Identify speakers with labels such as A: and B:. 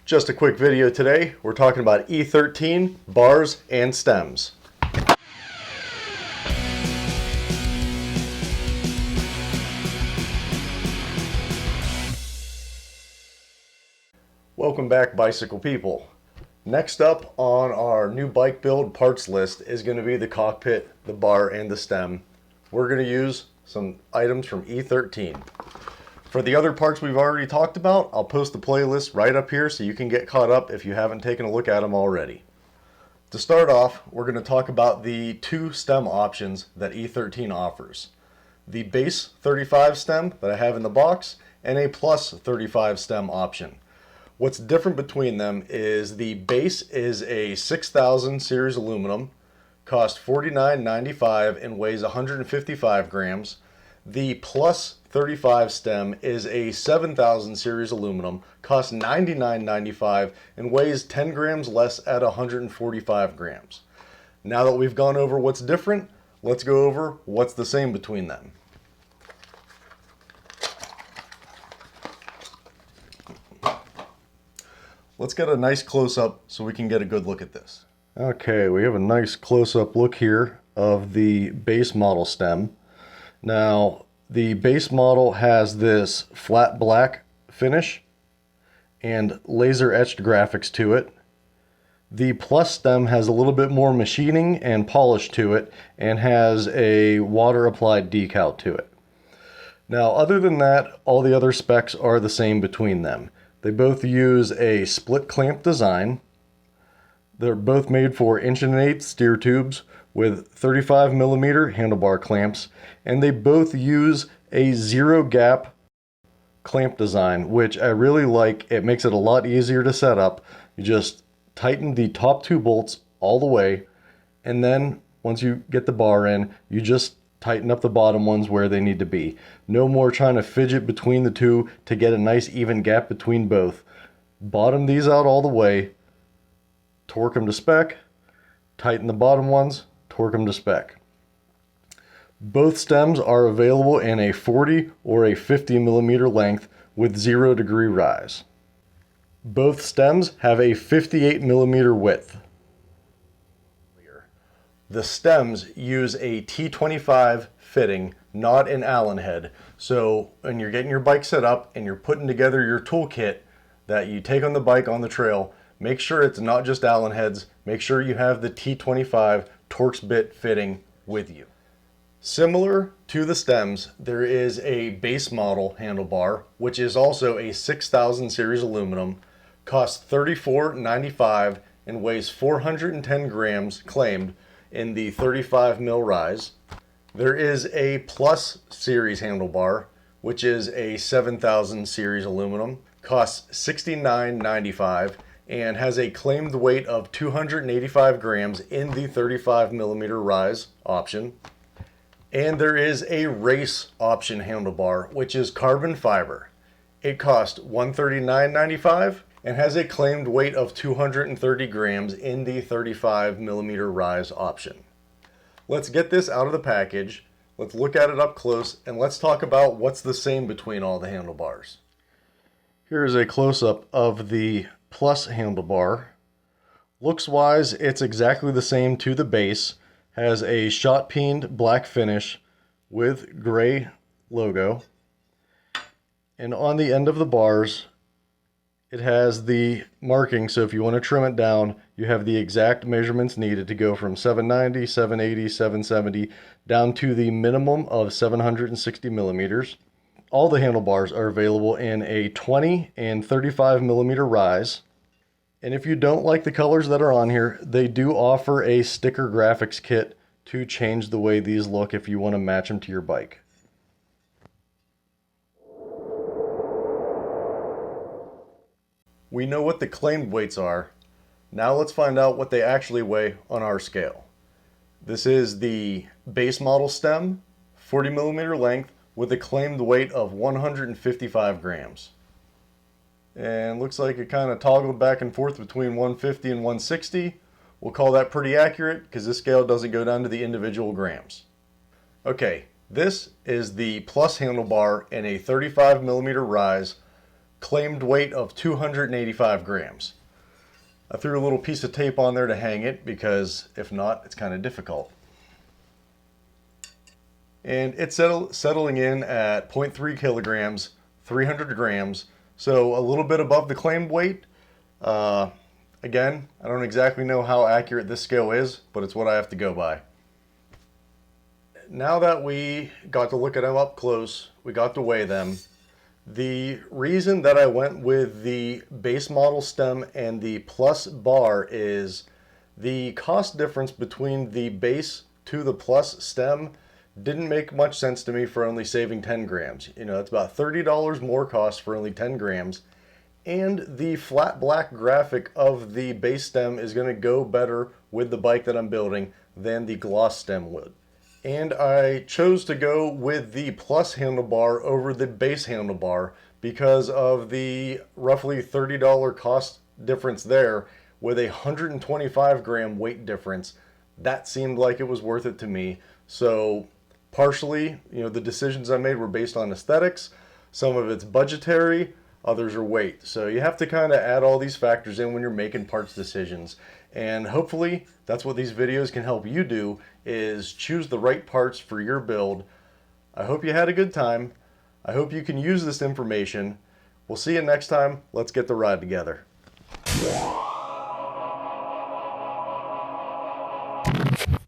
A: Just a quick video today. We're talking about E13 bars and stems. Welcome back, bicycle people. Next up on our new bike build parts list is going to be the cockpit, the bar, and the stem. We're going to use some items from E13. For the other parts we've already talked about, I'll post the playlist right up here so you can get caught up if you haven't taken a look at them already. To start off, we're going to talk about the two stem options that E13 offers. The base 35 stem that I have in the box and a plus 35 stem option. What's different between them is the base is a 6000 series aluminum, costs $49.95 and weighs 155 grams. The plus 35 stem is a 7000 series aluminum, costs $99.95 and weighs 10 grams less at 145 grams. Now that we've gone over what's different, let's go over what's the same between them. Let's get a nice close-up so we can get a good look at this. Okay, we have a nice close-up look here of the base model stem. Now, the base model has this flat black finish and laser etched graphics to it. The plus stem has a little bit more machining and polish to it and has a water applied decal to it. Now, other than that, all the other specs are the same between them. They both use a split clamp design. They're both made for 1.1/8" steer tubes with 35mm handlebar clamps, and they both use a zero gap clamp design, which I really like. It makes it a lot easier to set up. You just tighten the top two bolts all the way, and then once you get the bar in, you just tighten up the bottom ones where they need to be. No more trying to fidget between the two to get a nice even gap between both. Bottom these out all the way, torque them to spec, tighten the bottom ones, torque them to spec. Both stems are available in a 40 or a 50mm length with 0-degree rise. Both stems have a 58mm width. The stems use a T25 fitting, not an Allen head. So when you're getting your bike set up and you're putting together your toolkit that you take on the bike on the trail, make sure it's not just Allen heads. Make sure you have the T25 Torx bit fitting with you. Similar to the stems, there is a base model handlebar, which is also a 6000 series aluminum, costs $34.95 and weighs 410 grams claimed in the 35mm rise. There is a plus series handlebar, which is a 7000 series aluminum, costs $69.95 and has a claimed weight of 285 grams in the 35mm rise option. And there is a race option handlebar, which is carbon fiber. It costs $139.95 and has a claimed weight of 230 grams in the 35mm rise option. Let's get this out of the package. Let's look at it up close and let's talk about what's the same between all the handlebars. Here's a close-up of the plus handlebar. Looks wise, it's exactly the same to the base. Has a shot peened black finish with gray logo. And on the end of the bars, it has the marking, so if you want to trim it down, you have the exact measurements needed to go from 790, 780, 770, down to the minimum of 760 millimeters. All the handlebars are available in a 20 and 35mm rise. And if you don't like the colors that are on here, they do offer a sticker graphics kit to change the way these look if you want to match them to your bike. We know what the claimed weights are. Now let's find out what they actually weigh on our scale. This is the base model stem, 40mm length, with a claimed weight of 155 grams. And looks like it kind of toggled back and forth between 150 and 160. We'll call that pretty accurate because this scale doesn't go down to the individual grams. Okay, this is the plus handlebar in a 35mm rise, claimed weight of 285 grams. I threw a little piece of tape on there to hang it because if not, it's kind of difficult. And it's settling in at 0.3 kilograms, 300 grams, so a little bit above the claimed weight. Again, I don't exactly know how accurate this scale is, but it's what I have to go by. Now that we got to look at them up close, we got to weigh them. The reason that I went with the base model stem and the plus bar is the cost difference between the base to the plus stem didn't make much sense to me for only saving 10 grams. You know, it's about $30 more cost for only 10 grams. And the flat black graphic of the base stem is going to go better with the bike that I'm building than the gloss stem would. And I chose to go with the plus handlebar over the base handlebar because of the roughly $30 cost difference there with a 125 gram weight difference. That seemed like it was worth it to me. So partially, the decisions I made were based on aesthetics. Some of it's budgetary, others are weight. So you have to kind of add all these factors in when you're making parts decisions. And hopefully that's what these videos can help you do, is choose the right parts for your build. I hope you had a good time. I hope you can use this information. We'll see you next time. Let's get the ride together.